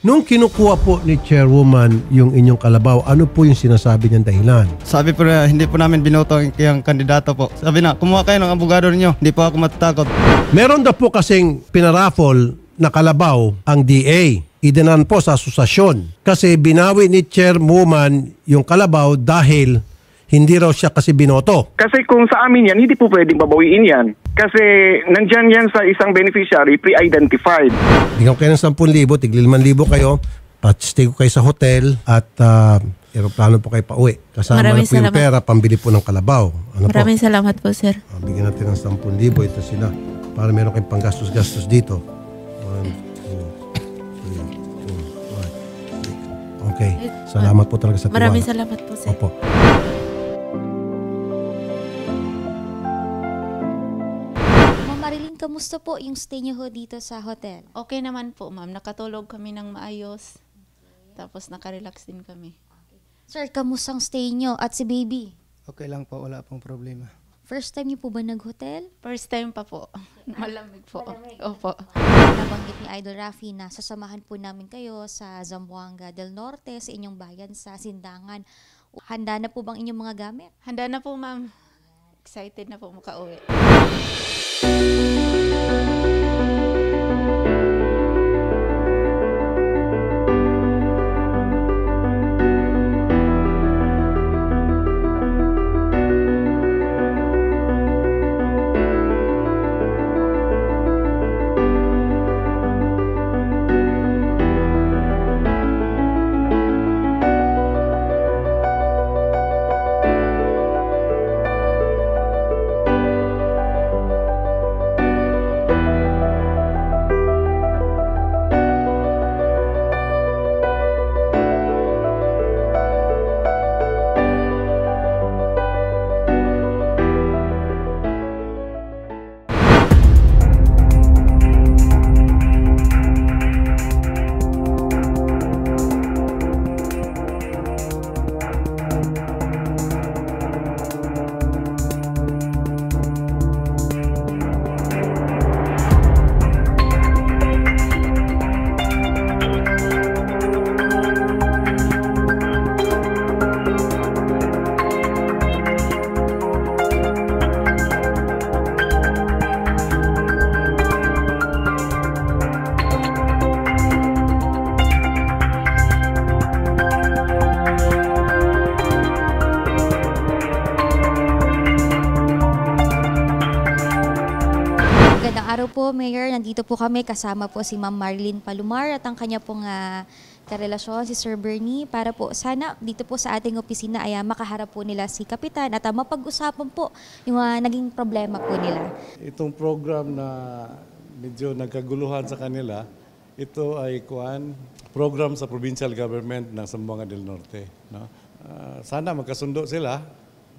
Nung kinukuha po ni Chairwoman yung inyong kalabaw, ano po yung sinasabi niyang dahilan? Sabi po na hindi po namin binoto yung kandidato po. Sabi na, kumuha kayo ng abogado ninyo, hindi po ako matatakot. Meron daw po kasing pinaraffle na kalabaw ang DA. Idinan po sa asosasyon. Kasi binawi ni Chairwoman yung kalabaw dahil hindi raw siya kasi binoto. Kasi kung sa amin yan, hindi po pwedeng babawiin yan. Kasi nandyan yan sa isang beneficiary pre-identified. Bigyan ko kayo ng 10,000, tigil 5,000 kayo, stay ko kayo sa hotel at aeroplano po kayo pauwi. Kasama na po yung pera, pambili po ng kalabaw. Ano Maraming salamat po, sir. Bigyan natin ng 10,000, ito sila. Para meron kayong panggastos-gastos dito. 1, 2, 3, 4, 5, 6. Okay. Salamat po talaga sa tiwala. Maraming salamat po, sir. Opo. Marilyn, kamusta po yung stay niyo ho dito sa hotel? Okay naman po, ma'am. Nakatulog kami ng maayos. Tapos nakarelax din kami. Sir, kamustang stay niyo at si baby? Okay lang po, wala pong problema. First time niyo po ba nag-hotel? First time pa po. Malamig po. Opo. Nabanggit ni Idol Rafi na sasamahan po namin kayo sa Zamboanga del Norte, sa inyong bayan, sa Sindangan. Handa na po bang inyong mga gamit? Handa na po, ma'am. Excited na po makauwi. Araw po, Mayor. Nandito po kami kasama po si Ma'am Marilyn Palomar at ang kanya pong karelasyon, si Sir Bernie, para po sana dito po sa ating opisina ay makaharap po nila si Kapitan at mapag-usapan po yung naging problema po nila. Itong program na medyo nagkaguluhan sa kanila, ito ay program sa provincial government ng Zamboanga del Norte. No? Sana magkasundo sila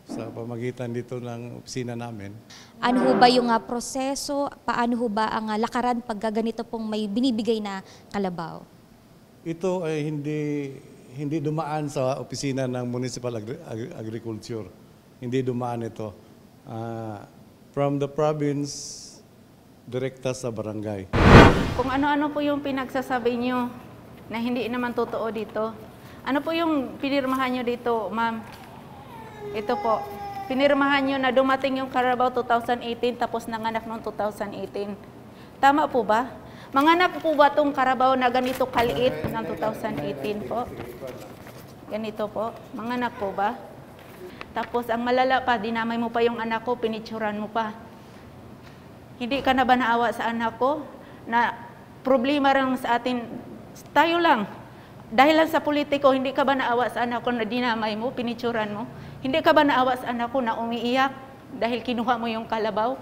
sa pamagitan dito ng opisina namin. Ano ho ba yung proseso? Paano ho ba ang lakaran pag ganito pong may binibigay na kalabaw? Ito ay hindi dumaan sa opisina ng Municipal Agriculture. Hindi dumaan ito. From the province, direkta sa barangay. Kung ano-ano po yung pinagsasabi nyo na hindi naman totoo dito. Ano po yung pinirmahan nyo dito, ma'am? Ito po, pinirmahan nyo na dumating yung Carabao 2018 tapos nanganak noong 2018. Tama po ba? Manganak po ba itong Carabao na ganito kaliit ng 2018 po? Ganito po, manganak po ba? Tapos ang malala pa, dinamay mo pa yung anak ko, pinitsuran mo pa. Hindi ka na ba naawa sa anak ko? Na problema lang sa atin, tayo lang. Dahil lang sa politiko, hindi ka ba naawa sa anak ko na dinamay mo, pinitsuran mo? Hindi ka ba naawa sa anak ko na umiiyak dahil kinuha mo yung kalabaw?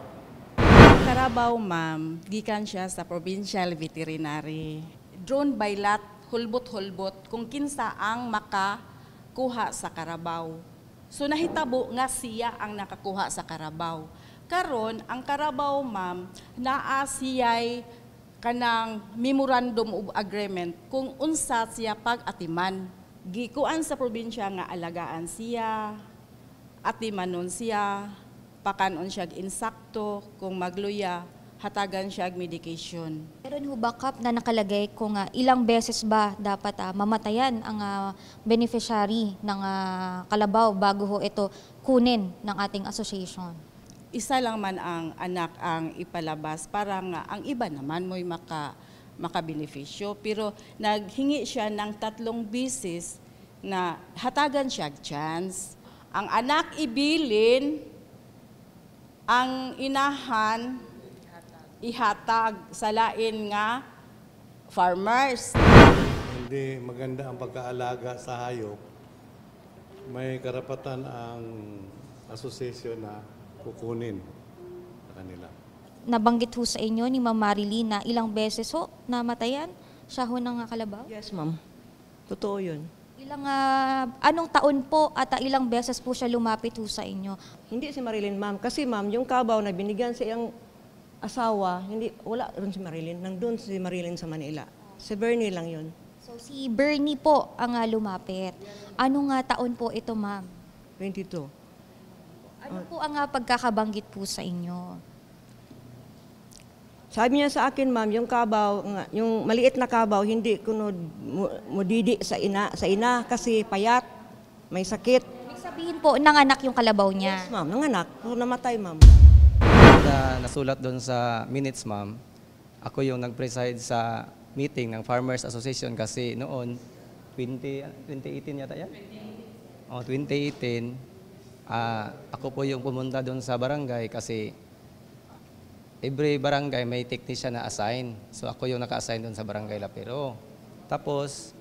Carabao, ma'am, gikan siya sa provincial veterinary. Drone by lot, hulbot-hulbot, kung kinsa ang makakuha sa Carabao. So nahitabo nga siya ang nakakuha sa Carabao. Karon ang Carabao, ma'am, naa siya'y kanang memorandum of agreement kung unsa siya pag-atiman. Gikuan sa probinsya nga alagaan siya, atimanon siya, pakanon siya insakto, kung magluya, hatagan siya og medication. Meron ho ba, Kap, na nakalagay kung ilang beses ba dapat mamatayan ang beneficiary ng kalabaw bago ho ito kunin ng ating association? Isa lang man ang anak ang ipalabas para nga ang iba naman mo'y makabenepisyo. Pero naghingi siya ng 3 beses na hatagan siya chance. Ang anak ibilin, ang inahan ihatag sa lain nga farmers. Hindi maganda ang pagkaalaga sa hayop. May karapatan ang association na kukunin sa kanila. Nabanggit ho sa inyo ni Ma'am Marilyn na ilang beses ho namatayan siya ho ng kalabaw? Yes, ma'am. Totoo yun. Anong taon po at ilang beses po siya lumapit ho sa inyo? Hindi si Marilyn, ma'am. Kasi, ma'am, yung kabaw na binigyan sa iyang asawa, wala rin si Marilyn. Nandun si Marilyn sa Manila. Si Bernie lang yun. So si Bernie po ang lumapit. Ano nga taon po ito, ma'am? 22. Ano po ang pagkakabanggit po sa inyo? Sabi niya sa akin, ma'am, yung kabaw, yung maliit na kabaw, hindi ko mudidi sa ina kasi payat, may sakit. Ibig sabihin po, nanganak yung kalabaw niya. Yes, ma'am, nanganak. Namatay, ma'am. Nasulat doon sa minutes, ma'am, ako yung nag-preside sa meeting ng Farmers Association kasi noon, 2018 yata yan? 2018, ako po yung pumunta doon sa barangay kasi every barangay may technician na assign. So ako yung naka-assign doon sa barangay Lapero. Tapos,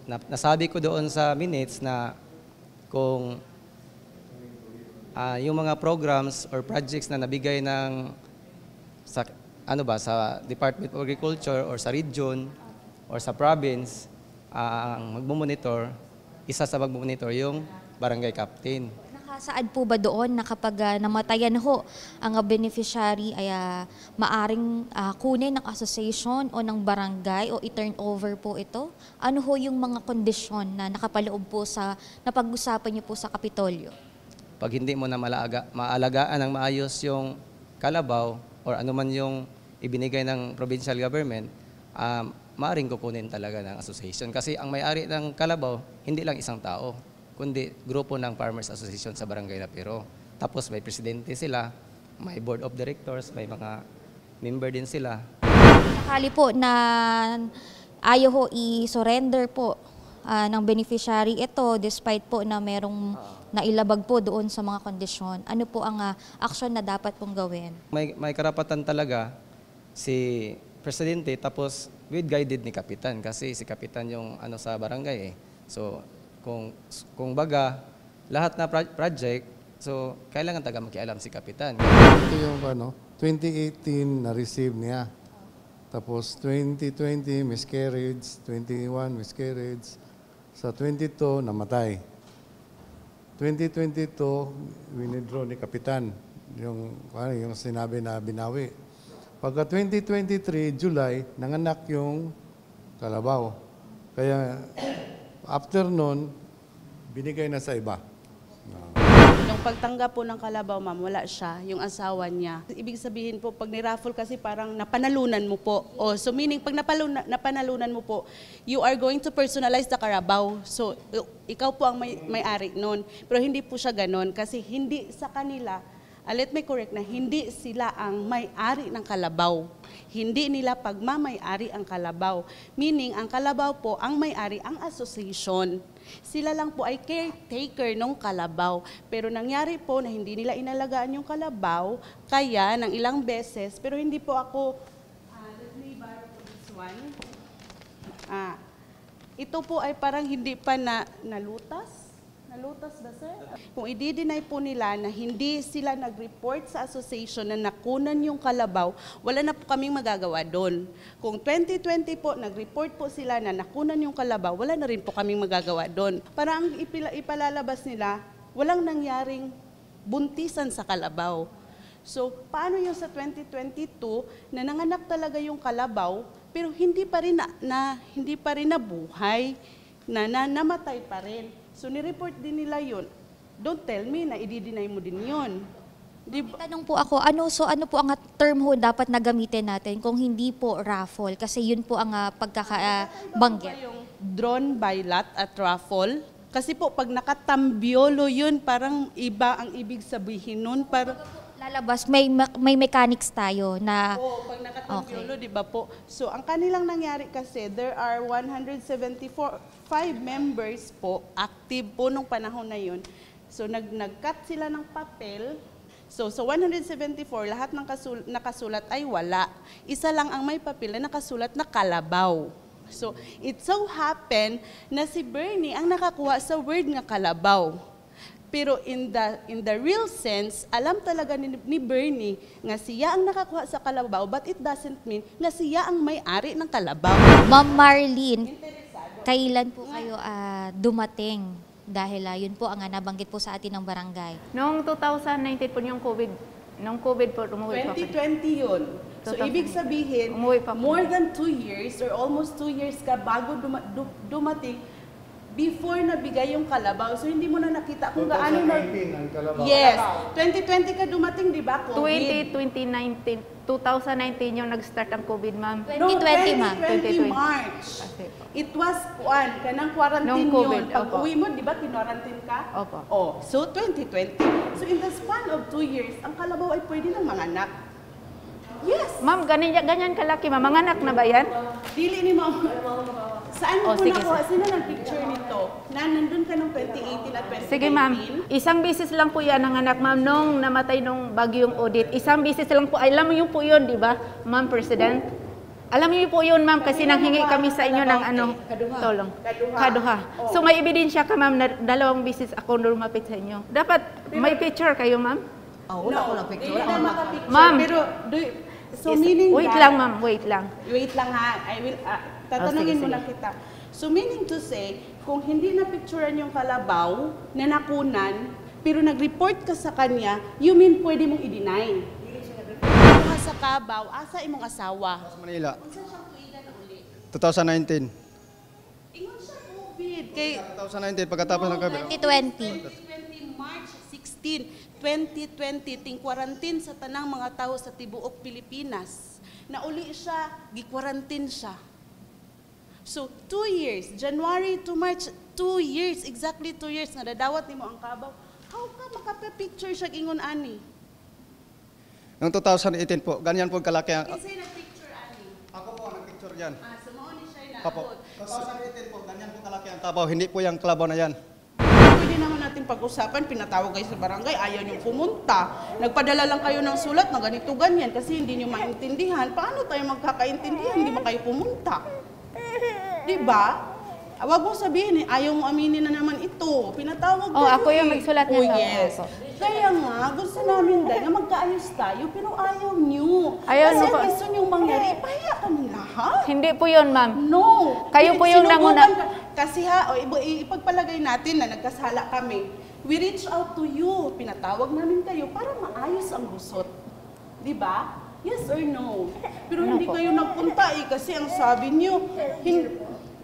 nasabi ko doon sa minutes na kung yung mga programs or projects na nabigay sa Department of Agriculture or sa region or sa province, ang magmumonitor, isa sa magmumonitor yung barangay captain. Nakasaad po ba doon na kapag namatayan ho ang beneficiary ay maaring kunin ng association o ng barangay o i-turn over po ito? Ano ho yung mga kondisyon na nakapaloob po sa napag-usapan niyo po sa Kapitolyo? Pag hindi mo na maalagaan ng maayos yung kalabaw or anuman yung ibinigay ng provincial government, maaaring kukunin talaga ng association. Kasi ang may-ari ng kalabaw, hindi lang isang tao, kundi grupo ng Farmers Association sa Barangay Lapero. Tapos may presidente sila, may board of directors, may mga member din sila. Sakali po na ayaw ho i-surrender po ng beneficiary ito despite po na merong nailabag po doon sa mga kondisyon. Ano po ang aksyon na dapat pong gawin? May karapatan talaga si presidente tapos with guided ni kapitan kasi si kapitan yung sa barangay eh. So kung baga lahat na project, so kailangan taga makialam si kapitan. Ito yung 2018 na-receive niya. Tapos 2020 miscarriage, 21 miscarriage, sa 22 namatay. 2022 winidraw ni kapitan yung sinabi na binawi. Pagka 2023 July nanganak yung kalabaw. Kaya after nun binigay na sa iba. Nung pagtanggap po ng kalabaw, ma'am, wala siya, yung asawa niya. Ibig sabihin po, pag ni-raffle kasi parang napanalunan mo po. So meaning, pag napanalunan mo po, you are going to personalize the karabaw. So ikaw po ang may-ari nun. Pero hindi po siya ganon kasi hindi sa kanila, let me correct na, hindi sila ang may-ari ng kalabaw. Hindi nila pagmamay-ari ang kalabaw. Meaning, ang kalabaw po, ang may-ari, ang association. Sila lang po ay caretaker ng kalabaw. Pero nangyari po na hindi nila inalagaan yung kalabaw, kaya ng ilang beses, pero hindi po ako, let me borrow this one. Ito po ay parang hindi pa nalutas. Nalutas ba, sir? Kung i-deny po nila na hindi sila nag-report sa association na nakunan yung kalabaw, wala na po kaming magagawa doon. Kung 2020 po, nag-report po sila na nakunan yung kalabaw, wala na rin po kaming magagawa doon. Para ang ipalalabas nila, walang nangyaring buntisan sa kalabaw. So, paano yung sa 2022 na nanganak talaga yung kalabaw, pero hindi pa rin nabuhay, namatay pa rin. So, nireport din nila yun. Don't tell me na i-deny mo din yun. Di ba? Tanong po ako, ano po ang term ho dapat na gamitin natin kung hindi po raffle? Kasi yun po ang pagkakabanggit. Yung drawn by lot at raffle. Kasi po, pag nakatambiolo yun, parang iba ang ibig sabihin nun. Parang, Lalabas, may mechanics tayo na... pag nakatambiolo, di ba po? So, ang kanilang nangyari kasi, there are 174 members po, active po nung panahon na yun. So, nag-cut sila ng papel. So 174, lahat ng nakasulat ay wala. Isa lang ang may papel na nakasulat na Kalabaw. So, it so happened na si Bernie ang nakakuha sa word nga Kalabaw. Pero in the real sense, alam talaga ni Bernie nga siya ang nakakuha sa Kalabaw, but it doesn't mean nga siya ang may-ari ng Kalabaw. Ma'am Marlene, kailan po kayo dumating? Dahil yun po ang nabanggit po sa atin ng barangay. Noong 2019 po yung COVID. Noong COVID po, umuwi pa ako. 2020 yun. So, ibig sabihin, more than 2 years or almost 2 years ka bago dumating before nabigay yung Kalabaw. So, hindi mo na nakita kung gaano na... 2019 ang Kalabaw. Yes. 2020 ka dumating, di ba? COVID. 2019 yung nag-start ang COVID, ma'am. 2020, ma'am. 2020 March. It was kanang quarantine yun. Pag uwi mo, di ba, kinwarantine ka? Opo. Oh, so 2020. So in the span of 2 years, ang Kalabaw ay pwede ng manganak. Yes. Ma'am, ganyan kalaki, ma'am. Manganak na ba yan? Dili ni ma'am. Saan mo sige, nakuha? Sino nag-picture nito? Na nandun ka ng 2018 at 2019? Sige, ma'am. Isang bisis lang po yan ang anak, ma'am, nung namatay nung bagyong audit. Isang bisis lang po. Alam mo yung po yun, di ba, ma'am, President? Alam niyo po yun, ma'am, kasi nanghingi kami sa inyo ng tulong. Kaduha. So may ebidensya ka, ma'am, na 2 bisis ako lumapit sa inyo. Dapat may picture kayo, ma'am? Wala ko lang picture. Ma'am. Pero, so meaning wait lang, ma'am. Wait lang. Wait lang ha. I will, tatanungin mo lang kita. So meaning to say, kung hindi na picturean yung Kalabaw na nakunan, pero nag-report ka sa kanya, you mean pwede mong i-deny? Sa Kabaw, asa imong asawa? Sa Manila. Unsa siyang tuigan na uli? 2019. Ingon siya COVID kay 2019 pagkatapos ng COVID. 2020 March 16, 2020 ting quarantine sa tanang mga tao sa tibuok Pilipinas. Nauli siya, gi-quarantine siya. So 2 years, January to March, 2 years, exactly 2 years nga dadawat nimo ang Kabaw. How ka makapa-picture siya ingon ani? Noong 2018 po, ganyan po kalaki ang... Kinsay nag-picture, ani? Ako po ang nag-picture yan. So mao ni siya Apo. naabot. 2018 po, ganyan po kalaki ang Kabaw. Hindi po yung Kalabaw na yan. Pwede naman natin pag-usapan, pinatawag kayo sa barangay, ayaw niyong pumunta. Nagpadala lang kayo ng sulat na ganito ganyan kasi hindi niyo maintindihan. Paano tayo magkakaintindihan? Hindi ba kayo pumunta? Diba? Huwag mo sabihin, ayaw mo aminin na naman ito. Pinatawag kayo. Ako yung nagsulat Oh, niya. yes. Kaya nga, gusto namin dahil na magkaayos tayo, pero ayaw niyo. Ayaw Kasi niyo ang po. gusto niyong mangyari, ipahiya kami lahat. Hindi po yun, ma'am. No. Kayo po yung nanguna. Kasi ipagpalagay natin na nagkasala kami. We reach out to you. Pinatawag namin kayo para maayos ang gusot. Di ba? Yes or no? Pero hindi kayo nagpunta kasi ang sabi niyo,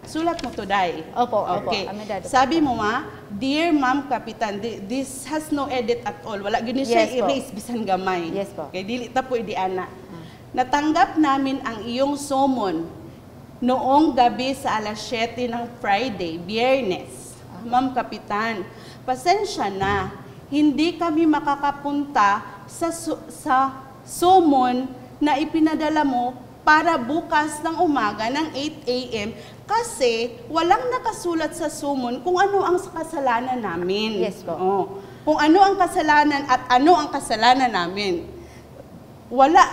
sulat mo to, Day. Opo, Okay. Amedado. Sabi mo Dear Ma'am Kapitan, this has no edit at all. Wala gini siya Yes po. erase bisan gamay. Yes po. Kay dili ta po ana. Natanggap namin ang iyong summon noong gabi sa alas 7 ng Friday, Biyernes. Ma'am Kapitan, pasensya na. Hindi kami makakapunta sa summon na ipinadala mo para bukas ng umaga ng 8 a.m. kasi walang nakasulat sa summon kung ano ang kasalanan namin. Yes po. Kung ano ang kasalanan at ano ang kasalanan namin.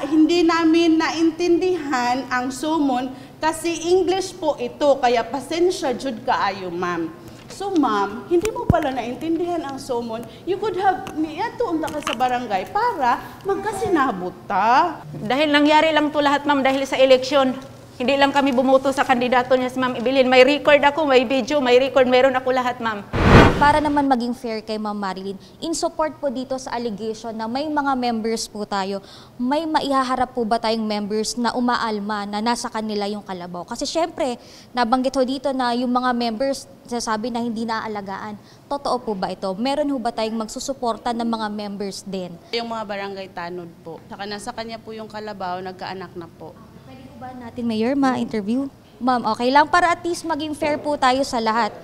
Hindi namin naintindihan ang summon kasi English po ito, kaya pasensya jud kaayo, ma'am. So, ma'am, hindi mo pala naintindihan ang summon. You could have tuunta ka sa barangay para magkasinabot ta. Dahil nangyari lang to lahat, ma'am, dahil sa eleksyon. Hindi lang kami bumuto sa kandidato niya si Ma'am Evelyn. May record ako, may video, may record, meron ako lahat, ma'am. para naman maging fair kay Ma'am Marilyn, in support po dito sa allegation na may mga members po tayo, may maihaharap po ba tayong members na umaalma na nasa kanila yung kalabaw? Kasi syempre, nabanggit ho dito na yung mga members sasabi na hindi naaalagaan. Totoo po ba ito? Meron ho ba tayong magsusuporta ng mga members din? Yung mga barangay tanod po. Saka nasa kanya po yung kalabaw, nagkaanak na po. Pwede po ba natin, Mayor, ma-interview? Ma'am, okay lang para at least maging fair po tayo sa lahat.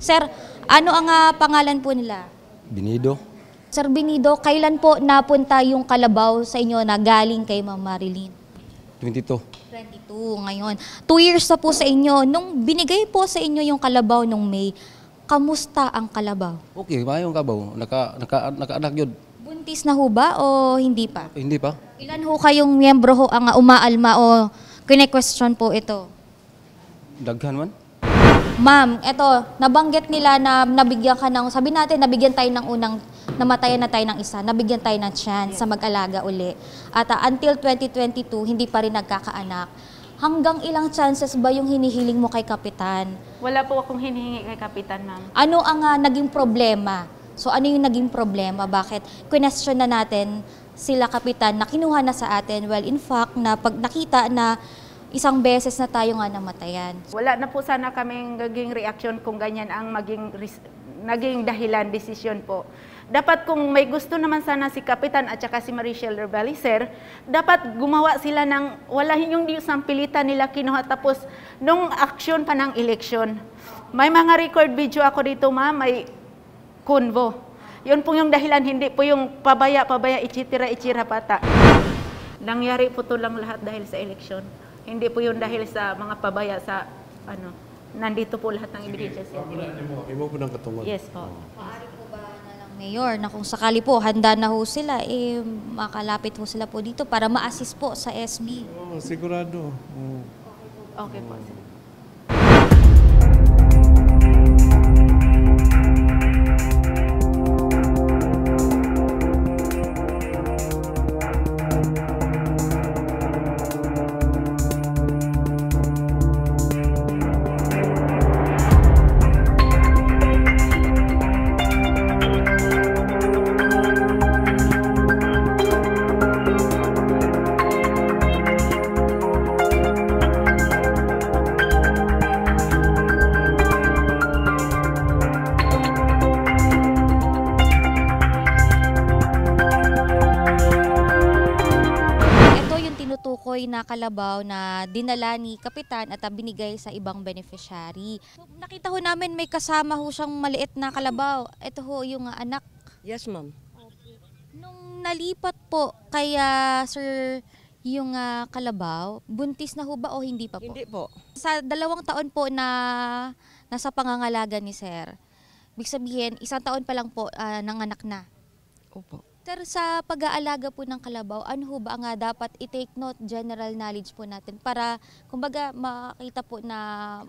Sir, ano ang pangalan po nila? Binido. Sir Binido, kailan po napunta yung kalabaw sa inyo na galing kay Ma'am Marilyn? 22. 22 ngayon. 2 years na po sa inyo. Nung binigay po sa inyo yung kalabaw nung May, kamusta ang kalabaw? Okay, mayong kabaw. Nakaanak yun. Buntis na ho ba o hindi pa? Hindi pa. Ilan ho kayong miyembro ho ang umaalma o kine-question po ito? Daghan man. Ma'am, eto, nabanggit nila na nabigyan ka ng, sabi natin, nabigyan tayo ng unang, namatayan na tayo ng isa, nabigyan tayo ng chance sa mag-alaga uli. At until 2022, hindi pa rin nagkakaanak. Hanggang ilang chances ba yung hinihiling mo kay Kapitan? Wala po akong hinihingi kay Kapitan, ma'am. Ano ang naging problema? So ano yung naging problema? Bakit? Question na natin sila Kapitan na kinuha na sa atin. Well, in fact, na pag nakita na isang beses na tayo nga namatayan. Wala na po sana kaming naging reaksyon kung ganyan ang naging dahilan, desisyon po. Dapat kung may gusto naman sana si Kapitan at saka si Marichelle Rebalicer, dapat gumawa sila ng, wala yung isang pilitan nila kinuha tapos nung aksyon pa ng eleksyon. May mga record video ako dito, ma'am, may convo. Yun po yung dahilan, hindi po yung pabaya, itira pata. Nangyari po to lang lahat dahil sa eleksyon. Hindi po yun dahil sa mga pabaya sa, nandito po lahat ng ebidensya. Imo po ng katungod. Yes po. Maaari po ba na lang, Mayor, na kung sakali po, handa na ho sila, makalapit ho sila po dito para ma-assist po sa SB? Oh, sigurado. Okay po. Na kalabaw na dinala ni Kapitan at binigay sa ibang beneficiary. So, nakita ho namin may kasama ho siyang maliit na kalabaw. Ito ho yung anak. Yes, ma'am. Okay. Nung nalipat po kaya sir yung kalabaw, buntis na ho ba o hindi pa po? Hindi po. Sa 2 taon po na nasa pangangalaga ni sir, ibig sabihin 1 taon pa lang po nanganak na. Opo. Sir, sa pag-aalaga po ng kalabaw, ano ho ba ang dapat i-take note, general knowledge po natin para kumbaga makita po na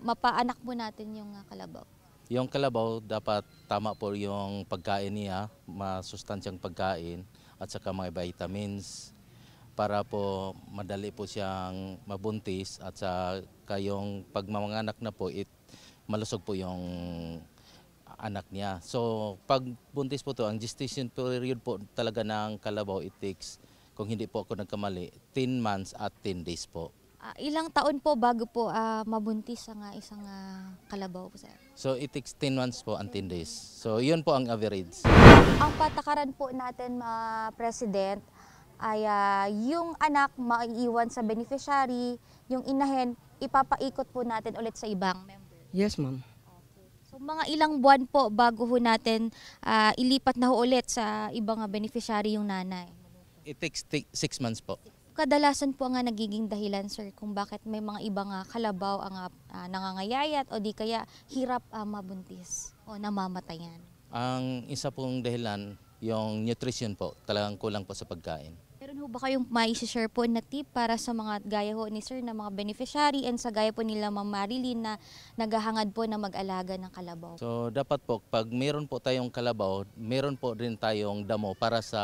mapaanak po natin yung kalabaw? Yung kalabaw dapat tama po yung pagkain niya, masustansyang pagkain at saka mga vitamins para po madali po siyang mabuntis at saka yung pag mamanganak na po malusog po yung anak niya. So pag buntis po to, ang gestation period po talaga ng kalabaw, it takes, kung hindi po ako nagkamali, 10 months at 10 days po. Ilang taon po bago po mabuntis ang isang kalabaw po, sir? So it takes 10 months po and 10 days. So yun po ang average. Ang patakaran po natin, President, ay yung anak maiiwan sa beneficiary, yung inahin, ipapaikot po natin ulit sa ibang member. Yes, ma'am. So mga ilang buwan po bago ho natin ilipat na ho ulit sa ibang beneficiary yung nanay? It takes 6 months po. Kadalasan po ang nagiging dahilan, sir, kung bakit may mga ibang kalabaw ang nangangayayat o di kaya hirap mabuntis o namamatayan? Ang isa pong dahilan, yung nutrition po, talagang kulang po sa pagkain. Meron ho ba kayong mai-share po na tip para sa mga gaya ho ni sir na mga beneficiary and sa gaya po nila Ma'am Marilyn na naghahangad po na mag-alaga ng kalabaw? So dapat po, pag meron po tayong kalabaw, meron po rin tayong damo para sa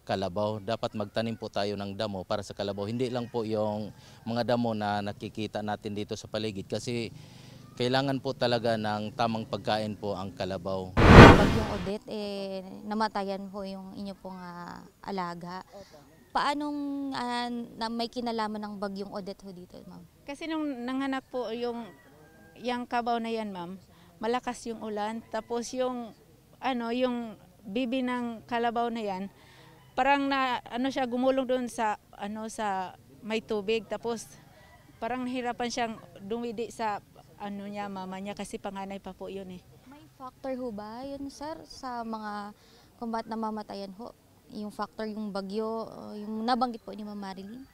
kalabaw. Dapat magtanim po tayo ng damo para sa kalabaw. Hindi lang po yung mga damo na nakikita natin dito sa paligid kasi kailangan po talaga ng tamang pagkain po ang kalabaw. Bagyong Odette, namatayan po yung inyo pong alaga. Paanong na may kinalaman ng Bagyong Odette ho dito, ma'am? Kasi nung nanganak po yung kabaw na yan, ma'am, malakas yung ulan. Tapos yung bibi ng kalabaw na yan, parang siya gumulong doon sa may tubig. Tapos parang nahirapan siyang dumidi sa mama niya kasi panganay pa po yun eh. May factor ho ba yun, sir, sa mga kung ba't namamatayan ho? Yung factor, yung bagyo, yung nabanggit po ni Ma'am Marilyn?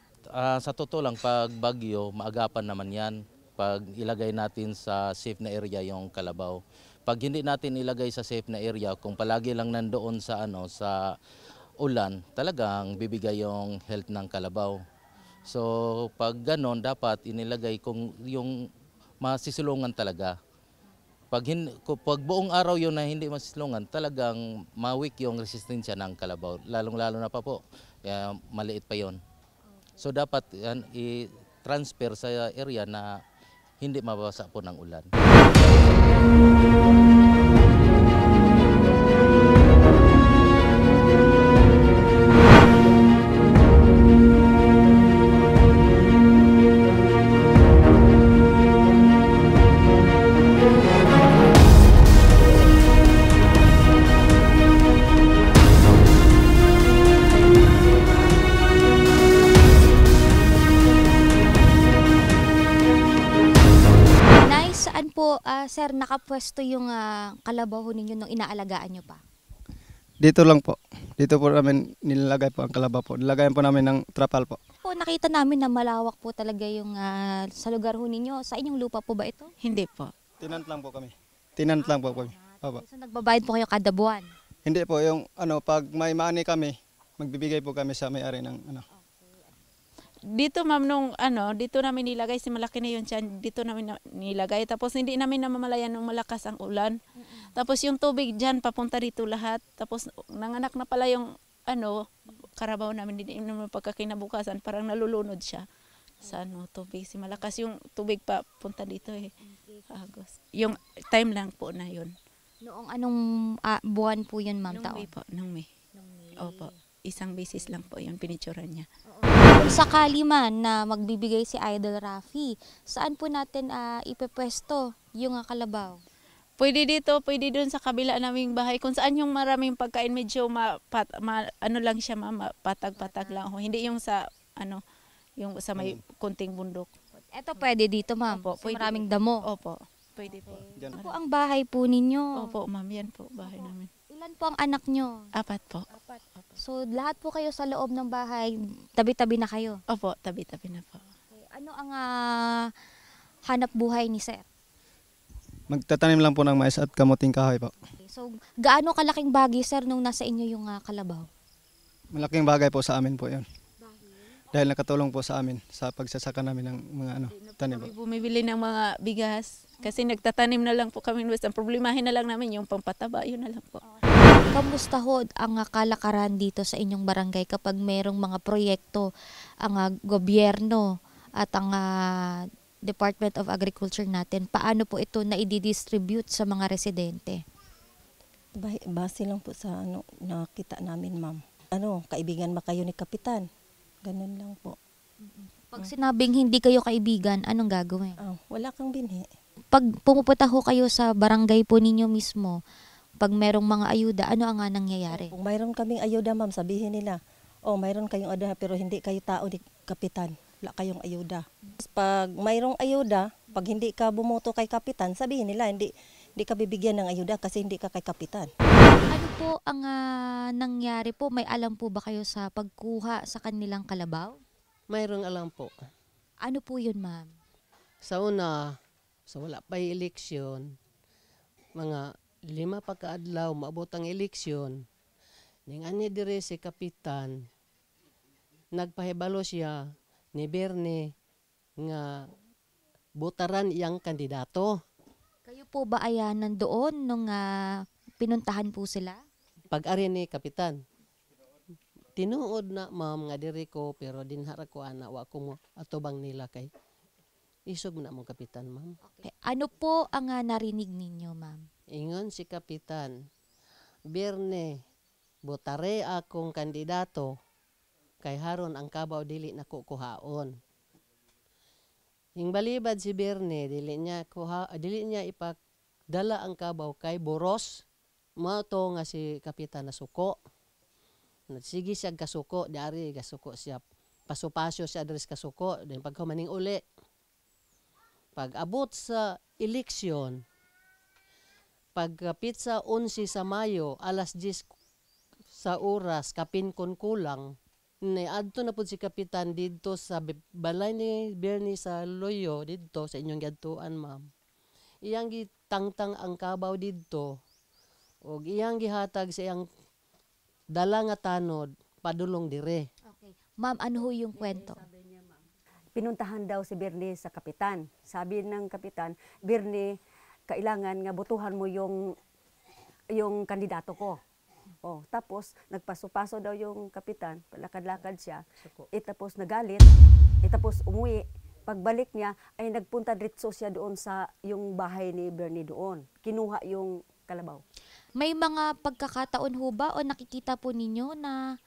Sa totoo lang, pag bagyo, maagapan naman yan. Pag ilagay natin sa safe na area yung kalabaw. Pag hindi natin ilagay sa safe na area, kung palagi lang nandoon sa sa ulan, talagang bibigay yung health ng kalabaw. So pag ganon, dapat inilagay kung yung masisilungan talaga. Pag buong araw yun na hindi masisilungan, talagang ma-weak yung resistensya ng kalabaw. Lalong-lalo na pa po, maliit pa yon. So dapat i-transfer sa area na hindi mabasa po ng ulan. Saan po, sir, nakapwesto yung kalabaw ninyo nung inaalagaan nyo pa? Dito lang po. Dito po namin nilalagay po ang kalabaw po. Nilagayan po namin ng trapal po. Po, nakita namin na malawak po talaga yung sa lugar ho ninyo. Sa inyong lupa po ba ito? Hindi po. Tinant lang po kami. Tinant lang po kami. Opo. So nagbabayad po kayo kada buwan? Hindi po, yung pag may money kami, magbibigay po kami sa may-ari ng Dito ma'am dito namin nilagay, si malaki na yun siya, dito namin nilagay. Tapos hindi namin namamalayan nung malakas ang ulan. Tapos yung tubig dyan, papunta dito lahat. Tapos nanganak na pala yung karabaw namin, hindi naman pagkakinabukasan, parang nalulunod siya sa tubig. Si malakas yung tubig papunta dito eh. Agos. Yung time lang po na yun. Noong anong buwan po yun, ma'am? Nung May po, nung May. Opo, isang beses lang po yun, pinicturan niya. Kung sakali man na magbibigay si Idol Rafi, saan po natin ipepwesto yung kalabaw? Pwede dito, pwede doon sa kabila naming bahay. Kung saan yung maraming pagkain, medyo lang siya, patag-patag lang. Hindi yung sa yung sa may kunting bundok. Ito pwede dito, ma'am. Opo, pwede. Maraming damo. Opo, pwede po. Ito po ang bahay po ninyo. Opo, ma'am, yan po bahay namin. Ilan po ang anak nyo? 4 po. So lahat po kayo sa loob ng bahay, tabi-tabi na kayo? Opo, tabi-tabi na po. Okay. Ano ang hanap buhay ni sir? Magtatanim lang po ng mais at kamuting kahoy po. Okay. So gaano kalaking bagay, sir, nung nasa inyo yung kalabaw? Malaking bagay po sa amin po yun. Dahil nakatulong po sa amin sa pagsasaka namin ng mga tanim. Kami bumibili ng mga bigas kasi nagtatanim na lang po kami. Ang problemahin na lang namin yung pangpataba, yun na lang po. Kamusta ho ang kalakaran dito sa inyong barangay kapag merong mga proyekto ang gobyerno at ang Department of Agriculture natin? Paano po ito na i-distribute sa mga residente? Base lang po sa nakita namin, ma'am. Kaibigan ba kayo ni Kapitan? Ganun lang po. Pag sinabing hindi kayo kaibigan, anong gagawin? Wala kang binhi. Pag pumupunta ho kayo sa barangay po ninyo mismo, pag merong mga ayuda, ano ang nangyayari? Kung mayroon kaming ayuda, ma'am, sabihin nila, mayroon kayong ayuda pero hindi kayo tao ni Kapitan. Wala kayong ayuda. Pag mayroong ayuda, pag hindi ka bumoto kay Kapitan, sabihin nila, hindi ka bibigyan ng ayuda kasi hindi ka kay Kapitan. Ano po ang nangyari po? May alam po ba kayo sa pagkuha sa kanilang kalabaw? Mayroong alam po. Ano po yun, ma'am? Sa una, wala pa eleksyon, mga 5 pagkaadlaw, maabot ang eleksyon, ning anya dire si Kapitan, nagpahibalo siya ni Bernie nga botaran iyang kandidato. Kayo po ba ay nandoon nung pinuntahan po sila? Pag-ari ni Kapitan, tinuod na ma'am nga diri ko pero dinhara ko wa ko mo atubang nila kay isog na mo Kapitan, ma'am. Okay. Ano po ang narinig ninyo, ma'am? Ingon si Kapitan, Birne, butare akong kandidato, kay haron ang kabaw dili na kukuhaon. Balibad si Birne, dili niya ipagdala ang kabaw kay Boros, mao to nga si Kapitan na suko. Sige siya kasuko, dari kasuko siya. Pasupasyo siya adres kasuko, then pagkamaning uli. Pag abot sa eleksyon, pagkapit sa 11 sa Mayo, alas 10 sa oras, kapin kon kulang, adto na po si Kapitan dito sa balay ni Bernie sa Loyo, dito sa inyong gadtuan, ma'am. Iyang gitangtang ang kabaw dito, o iyang gihatag sa iyang dala nga tanod, padulong dire. Okay. Ma'am, ano ho yung kwento? Pinuntahan daw si Bernie sa kapitan. Sabi ng kapitan, Bernie, kailangan nga butuhan mo yung kandidato ko. Oh, tapos nagpaso-paso daw yung kapitan, palakad-lakad siya. Tapos nagalit, tapos umuwi. Pagbalik niya ay nagpunta diretso siya doon sa yung bahay ni Bernie doon. Kinuha yung kalabaw. May mga pagkakataon ho ba o nakikita po ninyo na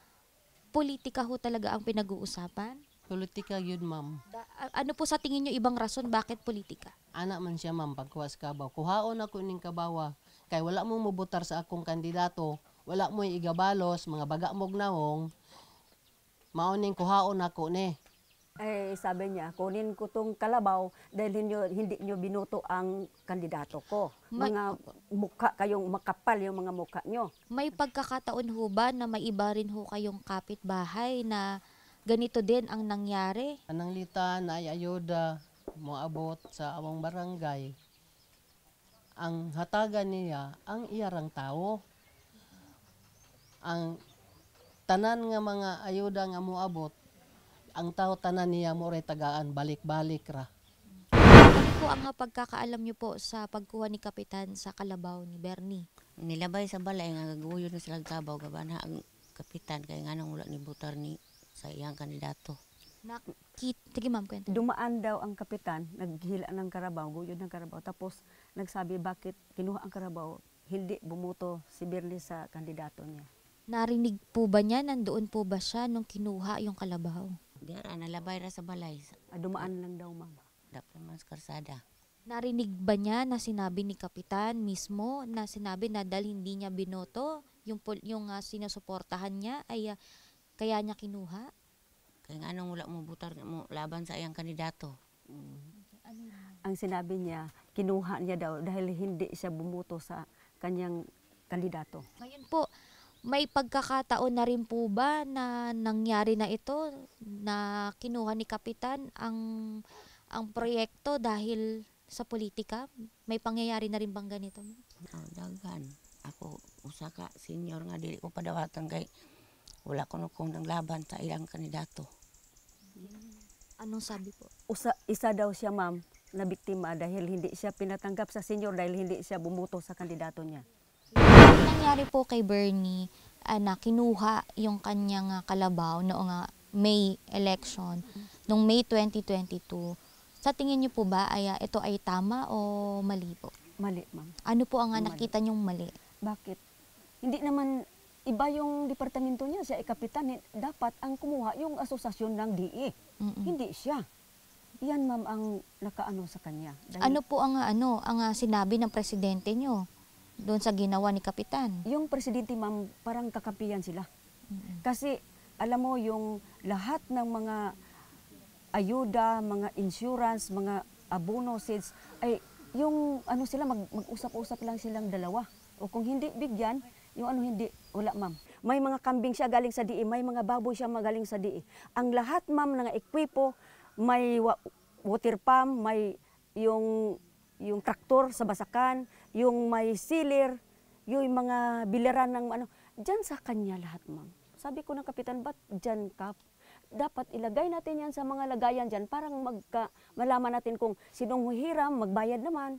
politika ho talaga ang pinag-uusapan? Politika yun, ma'am. Ano po sa tingin nyo ibang rason bakit politika? Anak man siya, ma'am, pagkuwas kabaw. Kuhaon ako ning kabawa, kay wala mo mubutar sa akong kandidato, wala mo igabalos, mga baga mog nawong, mauning kuhaon ako ni. Sabi niya, kunin ko tong kalabaw dahil hindi nyo binuto ang kandidato ko. Mga mukha kayong makapal yung mga mukha nyo. May pagkakataon ho ba na may iba rin ho kayong kapitbahay na ganito din ang nangyari? Anang lita na ay ayuda moabot sa among barangay. Ang hatagan niya ang iyarang tao. Ang tanan nga mga ayuda nga moabot, ang tao tanan niya mo rin tagaan, balik-balik ra. Ano po ang pagkakaalam niyo po sa pagkuha ni Kapitan sa kalabaw ni Bernie? Nilabay sa balay nga gagaguyo na silang kabaw, gabana ang Kapitan, kaya nga nang wala ni butar ni sa iyang kandidato. Sige ma'am, kwento. Dumaan daw ang Kapitan, naghila ng karabaw, guyod ng karabaw, tapos nagsabi bakit kinuha ang karabaw, hindi bumuto si Bernie sa kandidato niya. Narinig po ba niya, nandoon po ba siya nung kinuha yung kalabaw? Diara, nalabay ra sa balay. Dumaan lang daw, ma'am. Dapat naman sa karsada. Narinig ba niya na sinabi ni Kapitan mismo na sinabi na dahil hindi niya binoto, yung sinusuportahan niya ay kaya niya kinuha? Kaya nga nung wala mo butar mo laban sa iyang kandidato. Ang sinabi niya, kinuha niya daw dahil hindi siya bumuto sa kanyang kandidato. Ngayon po, may pagkakataon na rin po ba na nangyari na ito na kinuha ni Kapitan ang proyekto dahil sa politika? May pangyayari na rin bang ganito? Dagan. Ako, usa ka senior nga dili ko padawatan kay wala ko nung nanglaban sa ilang kandidato. Anong sabi po? Isa daw siya, ma'am, na biktima dahil hindi siya pinatanggap sa senior dahil hindi siya bumuto sa kandidato niya. Nangyari po kay Bernie na kinuha yung kanyang kalabaw noong May election, noong May 2022. Sa tingin niyo po ba ito ay tama o mali po? Mali, ma'am. Ano po ang nakita niyong mali? Bakit? Hindi naman iba yung departamento niya, siya ay kapitan. Dapat ang kumuha yung asosasyon ng DE. Hindi siya. Yan, ma'am, ang nakaano sa kanya. Dahil ano po ang sinabi ng presidente niyo doon sa ginawa ni Kapitan? Yung presidente, ma'am, parang kakampiyan sila. Kasi alam mo yung lahat ng mga ayuda, mga insurance, mga abono seeds ay yung sila mag-usap-usap lang silang dalawa. O kung hindi bigyan, yung hindi, wala, ma'am. May mga kambing siya galing sa DE, may mga baboy siya magaling sa DE. Ang lahat, ma'am, ng ekwipo, may water pump, may yung traktor sa basakan, yung may sealer, yung mga biliran ng dyan sa kanya lahat, ma'am. Sabi ko ng kapitan, ba't dyan ka? Dapat ilagay natin yan sa mga lagayan dyan, parang malaman natin kung sinong hiram, magbayad naman.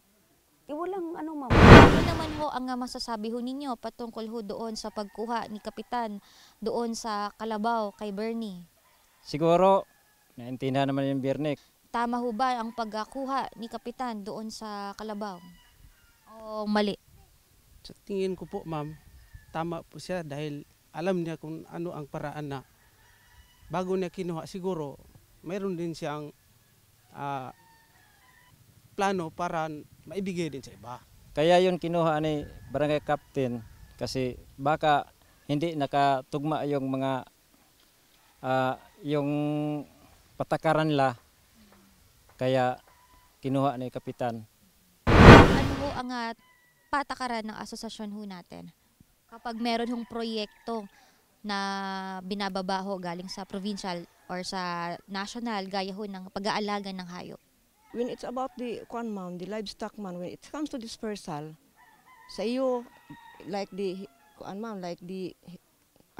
Walang ma'am. Ano naman ho ang masasabi ho ninyo patungkol ho doon sa pagkuha ni Kapitan doon sa kalabaw kay Bernie? Siguro, naintindihan naman yung Bernie. Tama ho ba ang pagkuha ni Kapitan doon sa kalabaw? O mali? Sa tingin ko po, ma'am, tama po siya dahil alam niya kung ano ang paraan na bago niya kinuha siguro mayroon din siyang plano para maibigay din sa iba. Kaya yun kinuha ni barangay captain kasi baka hindi nakatugma yung mga yung patakaran nila kaya kinuha ni kapitan. Ano ho ang patakaran ng asosasyon ho natin? Kapag meron hong proyekto na binababa ho galing sa provincial or sa national gaya ho ng pag-aalaga ng hayop. When it's about the the livestock man, when it comes to dispersal, sa iyo like the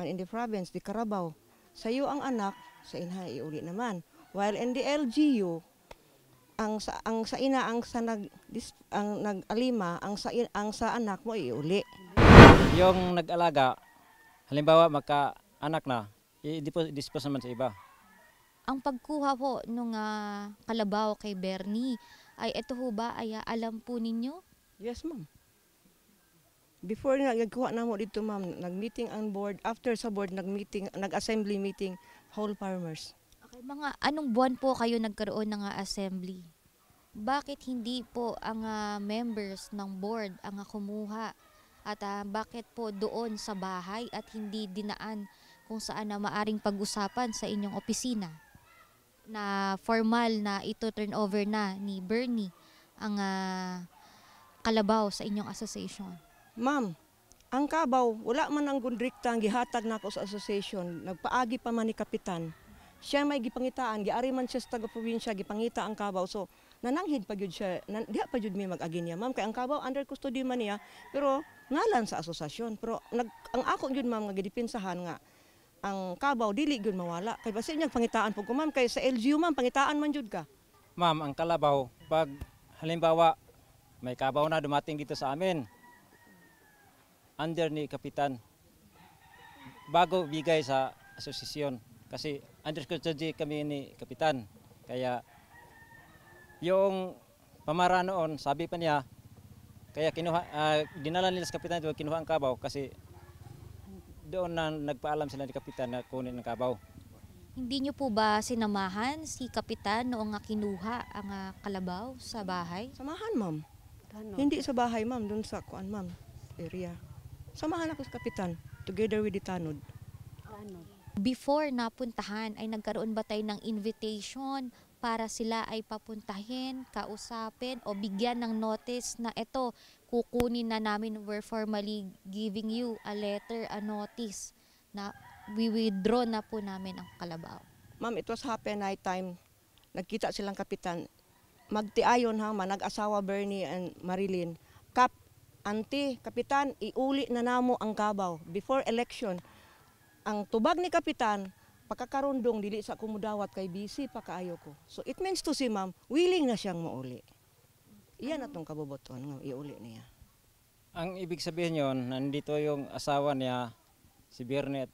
in the province, the Carabao, sa iyo ang anak, sa inha iuli naman. While in the LGU, ang sa ina ang nag-alima, ang sa anak mo iuli. Yung nag-alaga, halimbawa magka-anak na, i-dispose naman sa iba. Ang pagkuha po nung kalabaw kay Bernie, ay ito ho ba ay alam po ninyo? Yes, ma'am. Before nagkuha na mo dito, ma'am, nag-meeting ang board. After sa board, nag-assembly meeting, whole farmers. Okay, mga anong buwan po kayo nagkaroon ng assembly? Bakit hindi po ang members ng board ang kumuha? At bakit po doon sa bahay at hindi dinaan kung saan na maaring pag-usapan sa inyong opisina? Na formal na ito turn over na ni Bernie ang kalabaw sa inyong association. Ma'am, ang kabaw, wala man ang gundrikta ang gihatag na ako sa association. Nagpaagi pa man ni kapitan. Siya may gipangitaan, giari man siya sa taga-probinsya, gipangita ang kabaw. So, nananghid pa jud siya, diha pa jud may mag-agi niya. Ma'am, kay ang kabaw under custody man niya, pero ngalan sa asosasyon. Pero ang ako jud ma'am nga gidipinsahan nga ang kabaw dili gyud mawala kay basi niya pangitaan po ko ma'am kay sa LGU ma'am pangitaan man jud ka. Ma'am, ang kalabaw pag halimbawa may kabaw na dumating dito sa amin under ni kapitan bago bigay sa asosasyon kasi under custody kami ni kapitan kaya yung pamara noon sabi pa niya kaya kinuha dinala nila sa kapitan doon kinuha ang kabaw kasi doon na nagpaalam sila ni kapitan na kunin ang kabaw. Hindi niyo po ba sinamahan si kapitan noong kinuha ang kalabaw sa bahay? Samahan, ma'am. Hindi sa bahay, ma'am, doon sa kuan, ma'am, area. Samahan ako sa kapitan together with the tanod. Before napuntahan ay nagkaroon ba tayo ng invitation para sila ay papuntahin, kausapin o bigyan ng notice na ito kukunin na namin, we're formally giving you a letter, a notice na we withdraw na po namin ang kalabaw. Ma'am, it was happen night time. Nagkita silang kapitan. Magtiayon ha, nag-asawa Bernie and Marilyn. Auntie, kapitan, iuli na namo ang kabaw. Before election, ang tubag ni kapitan, pagkakarundong dili sa kumudawat kay busy pa kaayo ko. So it means to si ma'am, willing na siyang mauli. Iyan atong kabubuton nga iuli niya. Ang ibig sabihin yon, nandito yung asawa niya, si Bernie at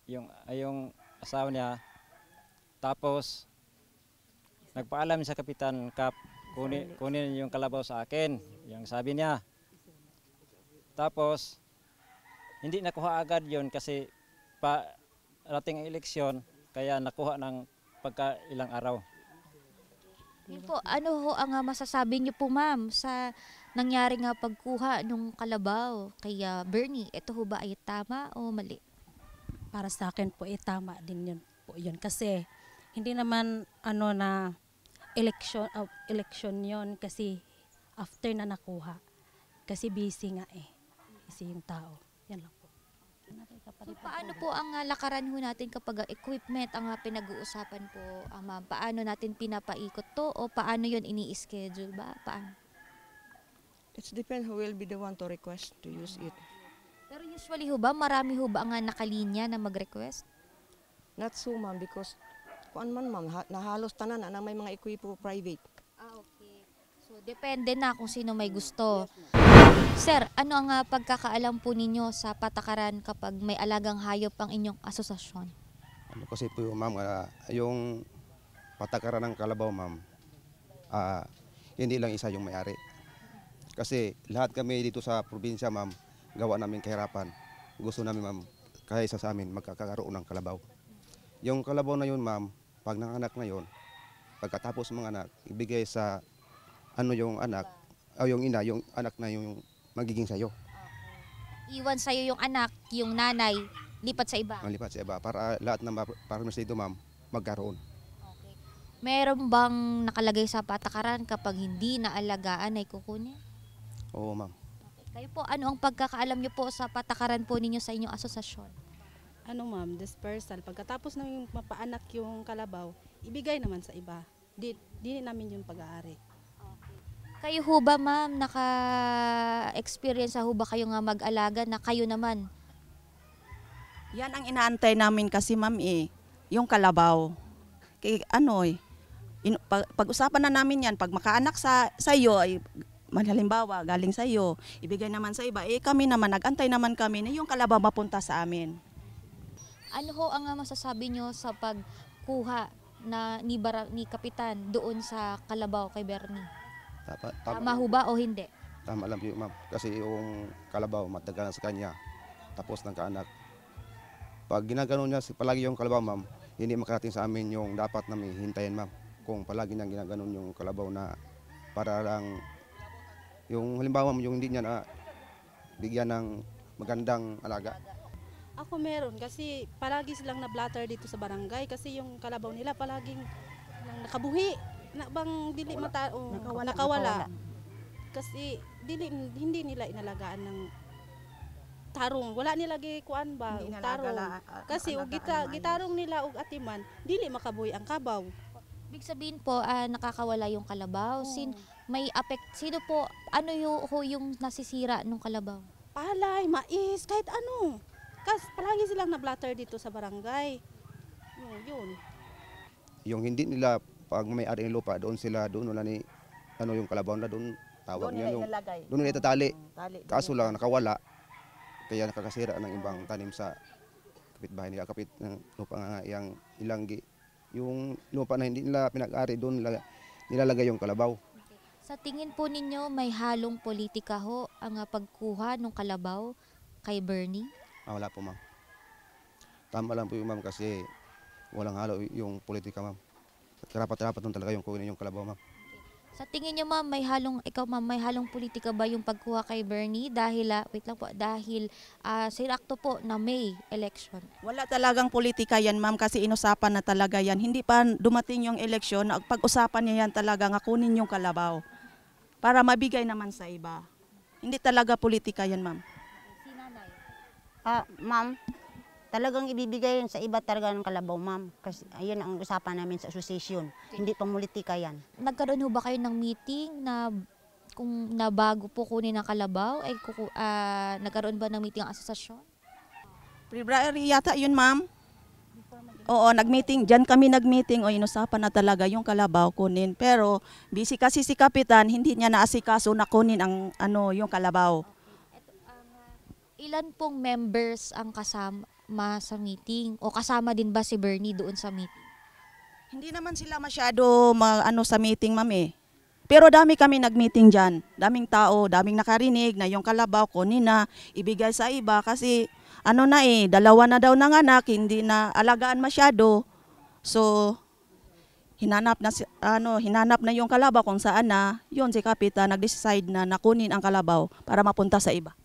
yung asawa niya. Tapos nagpaalam sa kapitan Kap, kunin yung kalabaw sa akin, yung sabi niya. Tapos hindi nakuha agad yon kasi rating ang eleksyon kaya nakuha ng pagka ilang araw. Yun po, ano ho ang masasabi niyo po ma'am sa nangyari nga pagkuha nung kalabaw kay Bernie? Ito ho ba ay tama o mali? Para sa akin po tama din yun kasi hindi naman na election yon kasi after na nakuha kasi busy nga busy yung tao. Yan lang po. So, paano po ang lakaran ho natin kapag equipment ang pinag-uusapan po, ma'am? Paano natin pinapaikot to o paano yon ini-schedule ba? Paano? It depends who will be the one to request to use it. Pero usually ho ba, marami ho ba ang nakalinya na mag-request? Not so ma'am because kuan man ma'am, nahalos tanan na may mga equipo private. Okay. So depende na kung sino may gusto. Sir, ano ang pagkakaalam po ninyo sa patakaran kapag may alagang hayop ang inyong asosasyon? Ano kasi po ma'am, yung patakaran ng kalabaw ma'am, hindi lang isa yung may-ari. Kasi lahat kami dito sa probinsya ma'am, gawa namin kahirapan. gusto namin ma'am, kaysa sa amin magkakaroon ng kalabaw. Yung kalabaw na yun ma'am, pag nanganak na yun, pagkatapos mga anak, ibigay sa ano yung anak, o yung ina, yung anak na yung magiging sayo. Iwan sa'yo yung anak, yung nanay, lipat sa iba. Ang lipat sa iba, para lahat ng farmers dito ma'am, magkaroon. Meron bang nakalagay sa patakaran kapag hindi naalagaan ay kukunin? Oo ma'am. Kayo po, ano ang pagkakaalam niyo po sa patakaran po ninyo sa inyong asosasyon? Ano ma'am, dispersal. Pagkatapos namin mapaanak yung kalabaw, ibigay naman sa iba. Di namin yung pag-aari. Kayo ho ba ma'am, naka-experience ho ba kayo nga mag-alaga na kayo naman? Yan ang inaantay namin kasi ma'am yung kalabaw. Pag-usapan na namin yan, pag makaanak sa iyo ay halimbawa galing sa iyo, ibigay naman sa iba. Kami naman, nag-antay naman kami na yung kalabaw mapunta sa amin. Ano ho ang masasabi nyo sa pagkuha na ni Kapitan doon sa kalabaw kay Bernie? Tama ho ba o hindi? Tama lang po ma'am. Kasi yung kalabaw matagal sa kanya. Tapos ng kaanak. Pag ginaganon niya palagi yung kalabaw ma'am, hindi makarating sa amin yung dapat namin hintayin ma'am. Kung palagi niyang ginaganon yung kalabaw na para lang yung halimbawa yung hindi niya na bigyan ng magandang alaga. Ako meron kasi palagi silang na-blatter dito sa barangay kasi yung kalabaw nila palaging nakabuhi. Na bang dili nakawala. Kasi hindi nila inalagaan ng tarong. Wala nilagay kuan ba og tarong. Kasi og gitarong nila og atiman, dili makabuhi ang kabaw. Ibig sabihin po nakakawala yung kalabaw. Sino po ano yung nasisira nung kalabaw? Palay, mais, kahit ano. Kasi palagi silang na-blatter dito sa barangay. Yun. Yung hindi nila pag may-ari ng lupa, doon wala ni yung kalabaw na doon tawag niya doon nila itatali. Kaso lang nakawala kaya nakakasira ng ibang tanim sa kapitbahay nila, kapit ng lupa nga yang ilanggi. Yung lupa na hindi nila pinag-ari doon nilalagay yung kalabaw. Sa tingin po ninyo may halong politika ho ang pagkuha ng kalabaw kay Bernie? Wala po ma'am. Tama lang po yung ma'am kasi walang halo yung politika ma'am. Karapat-dapat nun talaga yung kunin yung kalabaw ma'am. Sa tingin niyo ma'am, may halong politika ba yung pagkuha kay Bernie dahil sinakto po na May election? Wala talagang politika yan ma'am kasi inusapan na talaga yan. Hindi pa dumating yung eleksyon, pag-usapan niya yan talaga nga kunin yung kalabaw para mabigay naman sa iba. Hindi talaga politika yan ma'am. Si nanay? Ma'am, talagang ibibigay yan sa iba talaga ng kalabaw, ma'am. Kasi ayun ang usapan namin sa association. Hindi pang politika yan. Nagkaroon ho ba kayo ng meeting na kung na bago po kunin ang kalabaw? Nagkaroon ba ng meeting ang asosasyon? February yata yun, ma'am. Oo, nag-meeting. Diyan kami nag-meeting. O, inusapan na talaga yung kalabaw kunin. Pero busy kasi si Kapitan, hindi niya naasikaso na kunin ang yung kalabaw. Ilan pong members ang kasama sa meeting? O kasama din ba si Bernie doon sa meeting? Hindi naman sila masyado sa meeting, ma'am . Pero dami kami nag-meeting dyan. Daming tao, daming nakarinig na yung kalabaw kunin na ibigay sa iba kasi dalawa na daw ng anak, hindi na alagaan masyado. So hinanap na yung kalabaw kung saan na, yun si Kapitan nag-decide na nakunin ang kalabaw para mapunta sa iba.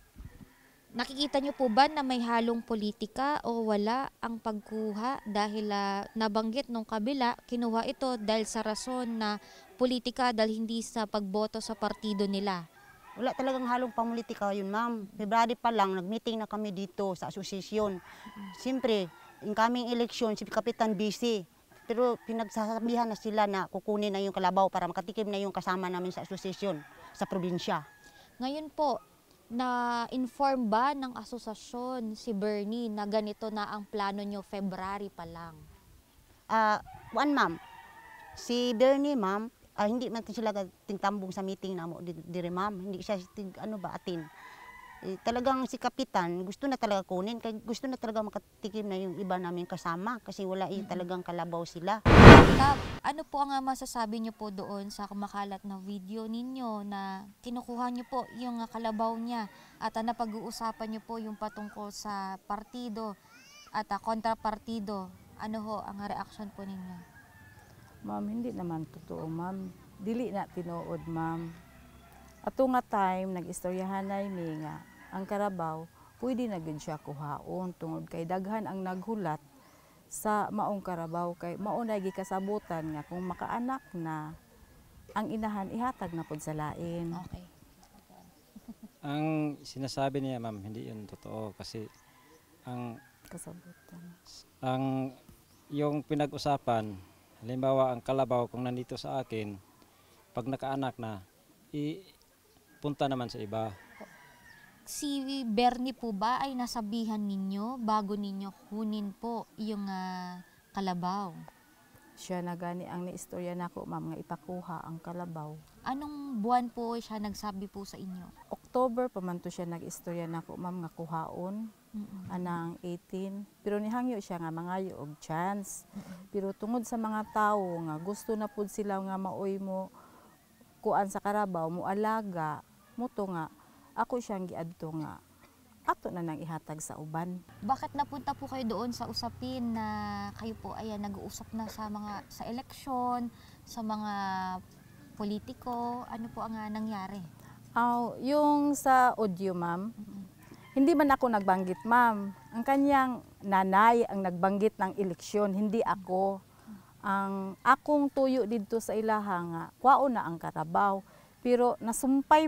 Nakikita niyo po ba na may halong politika o wala ang pagkuha dahil nabanggit nung kabila, kinuha ito dahil sa rason na politika dahil hindi sa pagboto sa partido nila? Wala talagang halong pamulitika yun, ma'am. February pa lang, nag-meeting na kami dito sa asosasyon. Siyempre, incoming election, si Kapitan busy. Pero pinagsasabihan na sila na kukunin na yung kalabaw para makatikim na yung kasama namin sa asosasyon sa probinsya. Ngayon po, na-inform ba ng asosasyon si Bernie na ganito na ang plano nyo February pa lang? Ma'am, si Bernie, ma'am, hindi man sila tingtambong sa meeting na mo dire, ma'am. Hindi siya atin. talagang si Kapitan gusto na talaga kunin, kaya gusto na talaga makatikim na yung iba namin kasama kasi wala talagang kalabaw sila. Kap, ano po ang masasabi niyo po doon sa kumakalat na video ninyo na kinukuha niyo po yung kalabaw niya at napag-uusapan niyo po yung patungkol sa partido at kontrapartido? Ano ho ang reaction po ninyo? Ma'am, hindi naman totoo, ma'am. Dili na tinuod, ma'am. Ato nga time, nag-istoryahan na mi nga, ang karabaw, pwede na gid siya kuhaon tungod kay daghan ang naghulat sa maong karabaw kay maunay gikasabutan nga kung makaanak na ang inahan ihatag na pod sa lain. Okay. Ang sinasabi niya, ma'am, hindi yun totoo kasi ang kasabutan. Ang yung pinag-usapan, halimbawa ang kalabaw kung nandito sa akin, pag nakaanak na, punta naman sa iba. Si Bernie po ba ay nasabihan ninyo bago ninyo kunin po yung kalabaw? Siya na gani ang niistorya nako, ma'am, nga ipakuha ang kalabaw. Anong buwan po siya nagsabi po sa inyo? October pa man to siya nag-istorya nako, ma'am, nga kuhaon. Anang 18. Pero nihangyo siya nga mangayo og chance. Pero tungod sa mga tawo nga gusto na pud sila nga maoy mo kuan sa karabaw, mo alaga, mo to nga ako siyang giadto nga ato na nang ihatag sa uban. Bakit napunta po kayo doon sa usapin na kayo po ay nag-uusap na sa eleksyon, sa mga politiko? Ano po ang nangyari? Yung sa audio, ma'am, hindi man ako nagbanggit, ma'am. Ang kanyang nanay ang nagbanggit ng eleksyon, hindi ako. Ang akong tuyo dito sa ilaha nga, kwao na ang karabaw. Pero nasumpay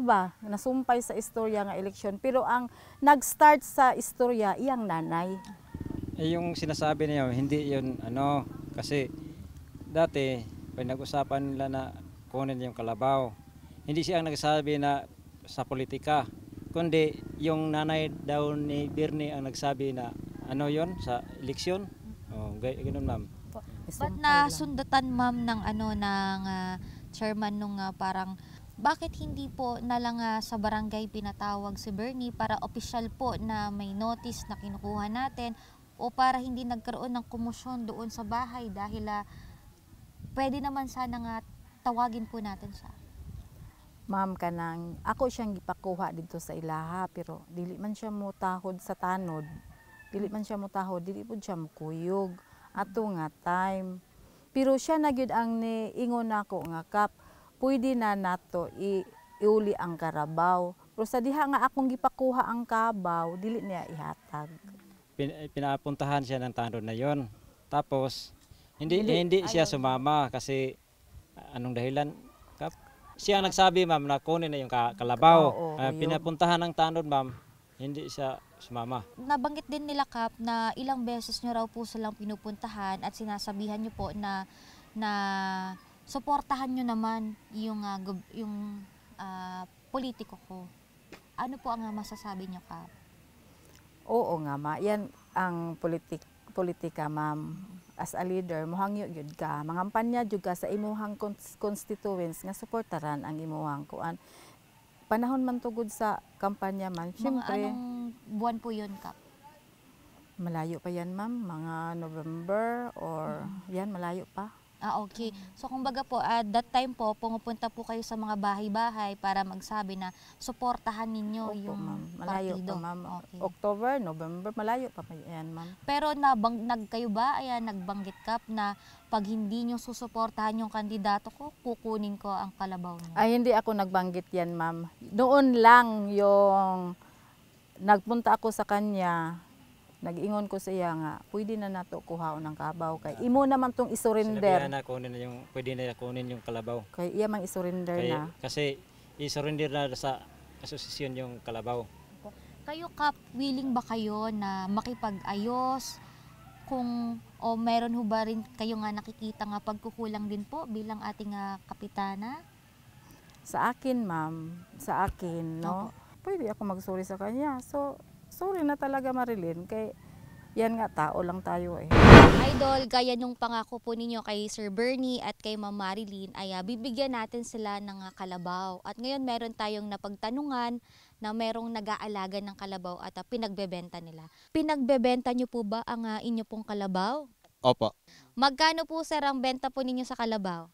sa istorya nga eleksyon. Pero ang nag-start sa istorya, iyang nanay. Yung sinasabi niya, hindi yun, kasi dati, pag nag-usapan nila na kunin yung kalabaw, hindi siya ang nagsabi na sa politika, kundi yung nanay daw ni Bernie ang nagsabi na yon sa eleksyon. Ganun, ma'am. Ba't nasundatan, ma'am, ng chairman nung parang bakit hindi po na lang sa barangay pinatawag si Bernie para opisyal po na may notice na kinukuha natin o para hindi nagkaroon ng komosyon doon sa bahay dahil pwede naman sana nga tawagin po natin siya. Ma'am, kanang ako siyang gipakuha dito sa ilaha pero dili man siya mo tahod sa tanod. Dili man siya mo tahod, dili pud siya mo kuyog. Ato nga time. Pero siya na gyud ang niingon nako nga, Kap, pwede na nato iuli ang karabaw. Pero sa diha nga akong gipakuha ang kabaw, dili niya ihatag. Pinapuntahan siya ng tanod na yon. Tapos hindi siya sumama kasi anong dahilan, Kap? Siya nagsabi, ma'am, na kunin na yung kalabaw. Pinapuntahan ng tanod, ma'am, hindi siya sumama. Nabanggit din nila, Kap, na ilang beses nyo raw po silang pinupuntahan at sinasabihan nyo po na suportahan nyo naman yung politiko ko. Ano po ang masasabi nyo, Kap? Oo nga, ma. Yan ang politika, ma'am. As a leader, muhangyo gyud ka. Mangampanya jud ka sa imuhang constituents nga suportaran ang imuhang kuan. Panahon man tugod sa kampanya man, syempre. Mga anong buwan po yun, Kap? Malayo pa yan, ma'am. Mga November or yan, malayo pa. Okay. So kumbaga po, at that time po, pumupunta po kayo sa mga bahay-bahay para magsabi na suportahan ninyo yung malayo partido. Pa, ma'am. Okay. October, November, malayo pa yan, ma'am. Pero kayo ba, nagbanggit, Kap, na pag hindi nyo susuportahan yung kandidato ko, kukunin ko ang kalabaw niya? Ay, hindi ako nagbanggit yan, ma'am. Noon lang yung nagpunta ako sa kanya, nag-ingon ko sa iya nga, pwede na nato kuhaon ng kabaw. Kay imo naman tong isurrender. Sinabihan na kunin pwede na kunin yung kalabaw. Kay iya mang isurrender na. Kasi isurrender na sa asosasyon yung kalabaw. Kayo, Kap, willing ba kayo na makipag-ayos? Kung meron ho ba rin kayo nga nakikita nga pagkukulang din po bilang ating kapitana? Sa akin, ma'am, no? Pwede ako mag-sorry sa kanya. So, sorry na talaga, Marilyn, kay Yan nga, tao lang tayo eh. Idol, gaya nung pangako po ninyo kay Sir Bernie at kay Ma'am Marilyn, ay bibigyan natin sila ng kalabaw. At ngayon meron tayong napagtanungan na merong nag-aalaga ng kalabaw at pinagbebenta nila. Pinagbebenta nyo po ba ang inyo pong kalabaw? Opo. Magkano po sir ang benta po ninyo sa kalabaw?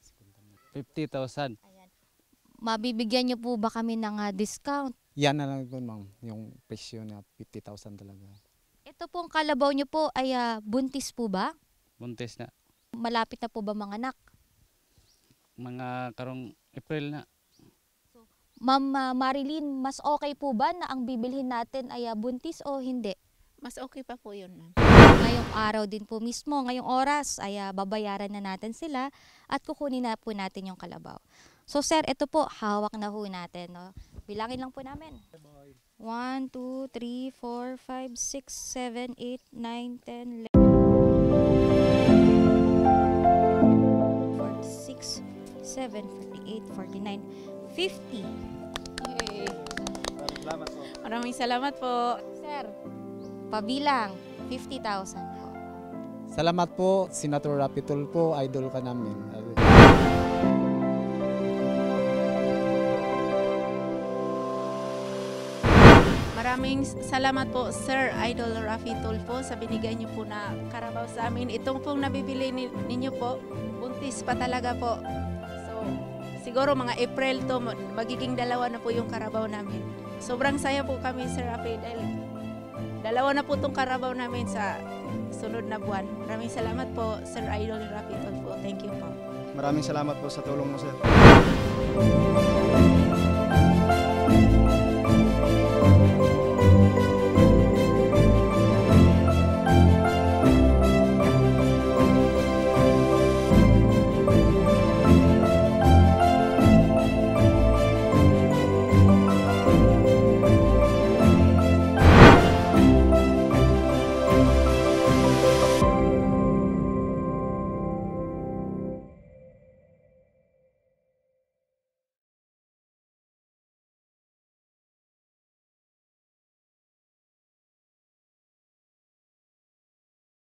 50,000. Mabibigyan nyo po ba kami ng discount? Yan na lang po, ma'am. Yung presyo na 50,000 talaga. Ito pong kalabaw nyo po ay buntis po ba? Buntis na. Malapit na po ba mga anak? Mga karong April na. Ma'am Marilyn, mas okay po ba na ang bibilhin natin ay buntis o hindi? Mas okay pa po yun, ma'am. Ngayong araw din po mismo, ngayong oras ay babayaran na natin sila at kukunin na po natin yung kalabaw. So sir, ito po, hawak na ho natin. No? Bilangin lang po namin. 1, 2, 3, 4, 5, 6, 7, 8, 9, 10, 11, 46, 7, 48, 49, 50. Yay. Maraming salamat po. Sir, pabilang 50,000 po. Salamat po, Senator Rapi Tulfo. Idol ka namin. Maraming salamat po, Sir Idol Rafi Tulfo, sa binigay niyo po na karabaw sa amin. Itong pong nabibili ninyo po, buntis pa talaga po. So, siguro mga April to, magiging 2 na po yung karabaw namin. Sobrang saya po kami, Sir Rafi, dahil 2 na po itong karabaw namin sa sunod na buwan. Maraming salamat po, Sir Idol Rafi Tulfo. Thank you po. Maraming salamat po sa tulong mo, sir.